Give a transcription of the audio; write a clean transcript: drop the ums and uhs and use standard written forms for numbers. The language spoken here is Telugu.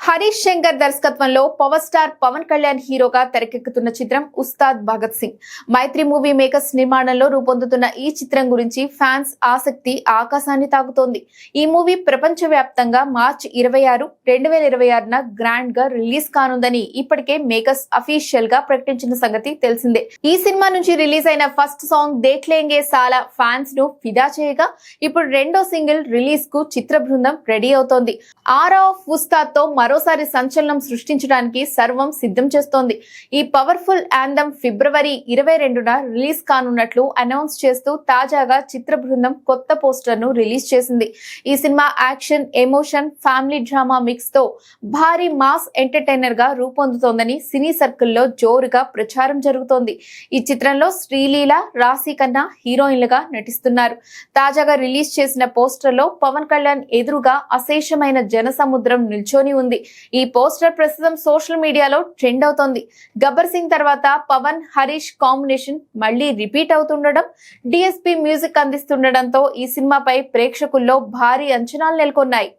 హరీష్ శంకర్ దర్శకత్వంలో పవర్ స్టార్ పవన్ కళ్యాణ్ హీరోగా తెరకెక్కుతున్న చిత్రం ఉస్తాద్ భగత్ సింగ్. మైత్రి మూవీ మేకర్స్ నిర్మాణంలో రూపొందుతున్న ఈ చిత్రం గురించి ఫ్యాన్స్ ఆసక్తి ఆకాశాన్ని తాకుతోంది. ఈ మూవీ ప్రపంచ వ్యాప్తంగా మార్చి 26, 2026న గ్రాండ్ గా రిలీజ్ కానుందని ఇప్పటికే మేకర్స్ అఫీషియల్ గా ప్రకటించిన సంగతి తెలిసిందే. ఈ సినిమా నుంచి రిలీజ్ అయిన ఫస్ట్ సాంగ్ దేఖ్ లేంగే సాలా ఫ్యాన్స్ ను ఫిదా చేయగా, ఇప్పుడు రెండో సింగిల్ రిలీజ్ కు చిత్ర బృందం రెడీ అవుతోంది. ఆరా ఆఫ్ ఉస్తాద్ తో మరోసారి సంచలనం సృష్టించడానికి సర్వం సిద్ధం చేస్తోంది. ఈ పవర్ఫుల్ యాంథమ్ ఫిబ్రవరి 22న రిలీజ్ కానున్నట్లు అనౌన్స్ చేస్తూ తాజాగా చిత్ర బృందం కొత్త పోస్టర్ ను రిలీజ్ చేసింది. ఈ cinema action, emotion, family drama mix తో భారీ మాస్ ఎంటర్టైనర్ గా రూపొందుతోందని సినీ సర్కిల్లో జోరుగా ప్రచారం జరుగుతోంది. ఈ చిత్రంలో శ్రీలీల, రాశి ఖన్నా హీరోయిన్లుగా నటిస్తున్నారు. తాజాగా రిలీజ్ చేసిన పోస్టర్ లో పవన్ కళ్యాణ్ ఎదురుగా అశేషమైన జనసముద్రం నిల్చొని ఉంది. ఈ పోస్టర్ ప్రస్తుతం సోషల్ మీడియాలో ట్రెండ్ అవుతోంది. గబ్బర్ సింగ్ తర్వాత పవన్, హరీష్ కాంబినేషన్ మళ్లీ రిపీట్ అవుతుండడం, డిఎస్పీ మ్యూజిక్ అందిస్తుండడంతో ఈ సినిమాపై ప్రేక్షకుల్లో భారీ అంచనాలు నెలకొన్నాయి.